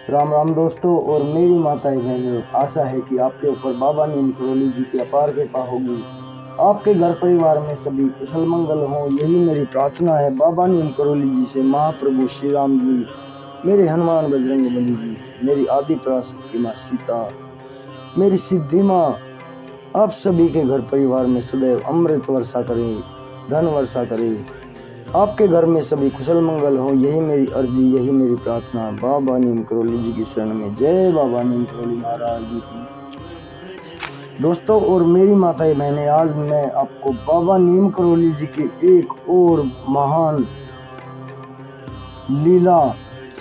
राम राम दोस्तों और मेरी माताएं बहनों, आशा है कि आपके ऊपर बाबा नीम करोली जी की अपार कृपा होगी। आपके घर परिवार में सभी कुशल मंगल हों, यही मेरी प्रार्थना है। बाबा नीम करोली जी से महाप्रभु श्री राम जी, मेरे हनुमान बजरंग बली जी, मेरी आदि पराशक्ति माँ सीता, मेरी सिद्धि माँ, आप सभी के घर परिवार में सदैव अमृत वर्षा करें, धन वर्षा करें। आपके घर में सभी कुशल मंगल हो, यही मेरी अर्जी, यही मेरी प्रार्थना। बाबा नीम करोली जी की शरण में। जय बाबा नीम करोली महाराज जी की। दोस्तों और मेरी माताएं बहनें, आज मैं आपको बाबा नीम करोली जी की एक और महान लीला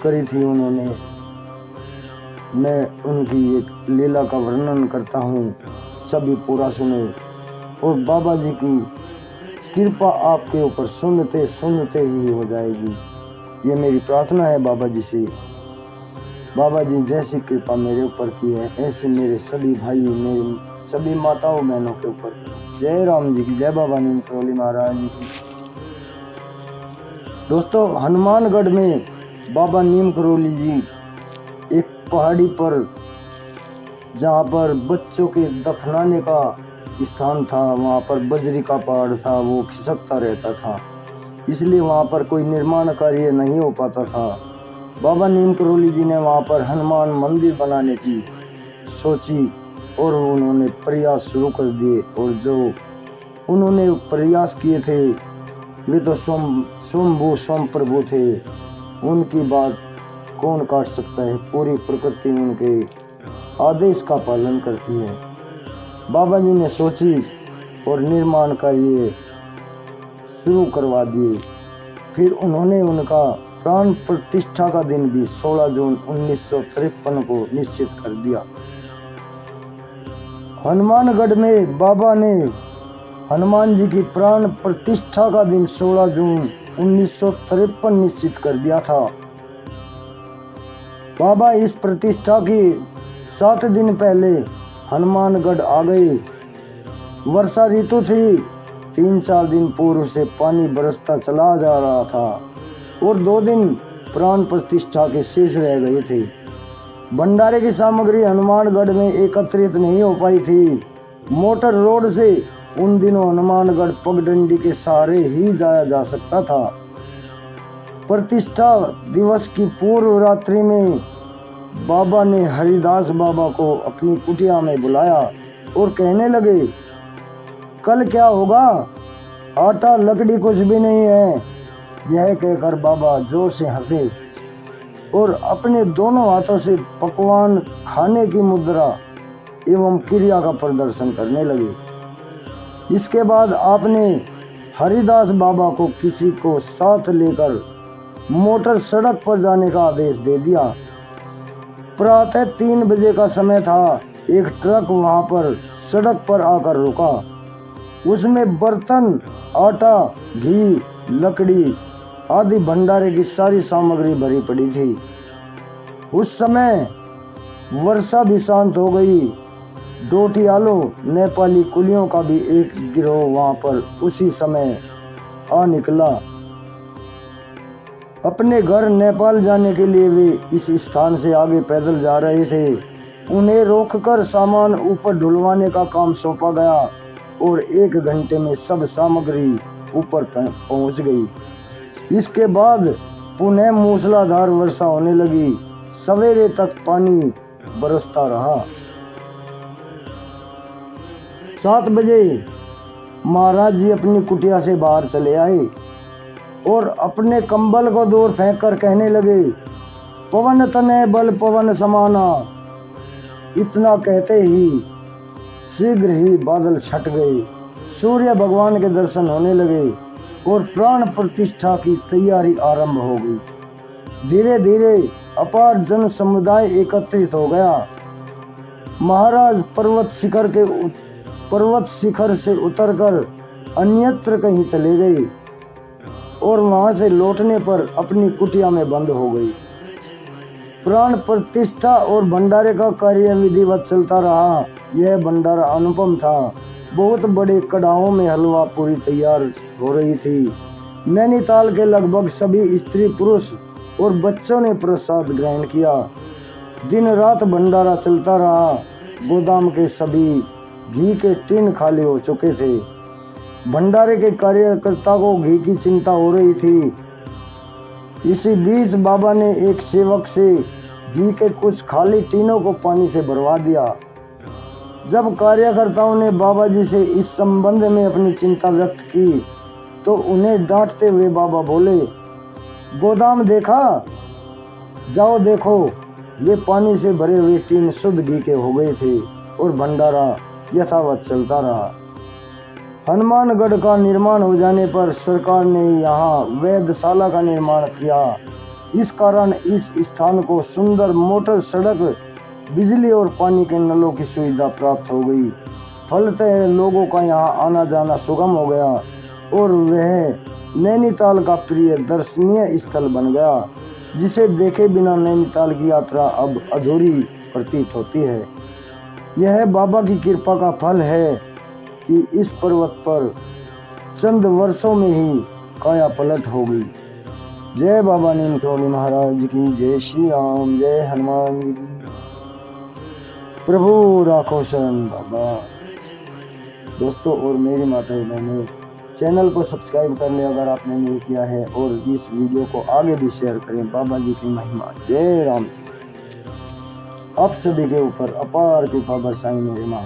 करी थी उन्होंने, मैं उनकी एक लीला का वर्णन करता हूँ, सभी पूरा सुने और बाबा जी की कृपा आपके ऊपर सुनते सुनते ही हो जाएगी, ये मेरी प्रार्थना है बाबा जी से। बाबा जी जैसी कृपा मेरे ऊपर की है, ऐसे मेरे सभी भाई, मेरे सभी माताओं बहनों के ऊपर। जय राम जी की, जय बाबा नीम करोली महाराज जी की। दोस्तों, हनुमानगढ़ में बाबा नीम करोली जी एक पहाड़ी पर, जहाँ पर बच्चों के दफनाने का स्थान था, वहाँ पर बजरी का पहाड़ था, वो खिसकता रहता था, इसलिए वहाँ पर कोई निर्माण कार्य नहीं हो पाता था। बाबा नीम करोली जी ने वहाँ पर हनुमान मंदिर बनाने की सोची और उन्होंने प्रयास शुरू कर दिए, और जो उन्होंने प्रयास किए थे वे तो स्वयं प्रभु थे, उनकी बात कौन काट सकता है। पूरी प्रकृति उनके आदेश का पालन करती है। बाबा जी ने सोची और निर्माण कार्य शुरू करवा दिए। फिर उन्होंने उनका प्राण प्रतिष्ठा का दिन भी 16 जून 1953 को निश्चित कर दिया। हनुमानगढ़ में बाबा ने हनुमान जी की प्राण प्रतिष्ठा का दिन 16 जून 1953 निश्चित कर दिया था। बाबा इस प्रतिष्ठा की 7 दिन पहले हनुमानगढ़ आ गए। वर्षा ऋतु थी, 3-4 दिन पूर्व से पानी बरसता चला जा रहा था और 2 दिन प्राण प्रतिष्ठा के शेष रह गए थे। भंडारे की सामग्री हनुमानगढ़ में एकत्रित नहीं हो पाई थी। मोटर रोड से उन दिनों हनुमानगढ़ पगडंडी के सहारे ही जाया जा सकता था। प्रतिष्ठा दिवस की पूर्व रात्रि में बाबा ने हरिदास बाबा को अपनी कुटिया में बुलाया और कहने लगे, कल क्या होगा? आटा लकड़ी कुछ भी नहीं है। यह कहकर बाबा जोर से हंसे और अपने दोनों हाथों से पकवान खाने की मुद्रा एवं क्रिया का प्रदर्शन करने लगे। इसके बाद आपने हरिदास बाबा को किसी को साथ लेकर मोटर सड़क पर जाने का आदेश दे दिया। प्रातः 3 बजे का समय था। एक ट्रक वहां पर सड़क पर आकर रुका। उसमें बर्तन, आटा, घी, लकड़ी आदि भंडारे की सारी सामग्री भरी पड़ी थी। उस समय वर्षा भी शांत हो गई। डोटियालों, नेपाली कुलियों का भी एक गिरोह वहां पर उसी समय आ निकला। अपने घर नेपाल जाने के लिए वे इस स्थान से आगे पैदल जा रहे थे। उन्हें रोककर सामान ऊपर ढुलवाने का काम सौंपा गया और 1 घंटे में सब सामग्री ऊपर पहुंच गई। इसके बाद पुनः मूसलाधार वर्षा होने लगी। सवेरे तक पानी बरसता रहा। 7 बजे महाराज जी अपनी कुटिया से बाहर चले आए और अपने कंबल को दूर फेंक कर कहने लगे, पवन तने बल पवन समाना। इतना कहते ही शीघ्र ही बादल छट गए, सूर्य भगवान के दर्शन होने लगे और प्राण प्रतिष्ठा की तैयारी आरंभ हो गई। धीरे धीरे अपार जन समुदाय एकत्रित हो गया। महाराज पर्वत शिखर से उतरकर अन्यत्र कहीं चले गए और वहां से लौटने पर अपनी कुटिया में बंद हो गई। प्राण प्रतिष्ठा और भंडारे का कार्य विधिवत चलता रहा। यह भंडारा अनुपम था। बहुत बड़े कड़ाहों में हलवा पूरी तैयार हो रही थी। नैनीताल के लगभग सभी स्त्री पुरुष और बच्चों ने प्रसाद ग्रहण किया। दिन रात भंडारा चलता रहा। गोदाम के सभी घी के टिन खाली हो चुके थे। भंडारे के कार्यकर्ता को घी की चिंता हो रही थी। इसी बीच बाबा ने एक सेवक से घी के कुछ खाली टीनों को पानी से भरवा दिया। जब कार्यकर्ताओं ने बाबा जी से इस संबंध में अपनी चिंता व्यक्त की तो उन्हें डांटते हुए बाबा बोले, गोदाम देखा? जाओ देखो, वे पानी से भरे हुए टीन शुद्ध घी के हो गए थे और भंडारा यथावत चलता रहा। हनुमानगढ़ का निर्माण हो जाने पर सरकार ने यहाँ वेधशाला का निर्माण किया। इस कारण इस स्थान को सुंदर मोटर सड़क, बिजली और पानी के नलों की सुविधा प्राप्त हो गई। फलतः लोगों का यहाँ आना जाना सुगम हो गया और वह नैनीताल का प्रिय दर्शनीय स्थल बन गया, जिसे देखे बिना नैनीताल की यात्रा अब अधूरी प्रतीत होती है। यह बाबा की कृपा का फल है कि इस पर्वत पर चंद वर्षों में ही काया पलट हो गई। जय बाबा नीमकरोली महाराज की जय। श्री राम, जय हनुमान जी की। प्रभु राखो शरण बाबा। दोस्तों और मेरी माता बहनों, चैनल को सब्सक्राइब कर लें अगर आपने नहीं किया है, और इस वीडियो को आगे भी शेयर करें। बाबा जी की महिमा। जय राम जी। आप सभी के ऊपर अपार कृपा बरसाई मेरे माँ।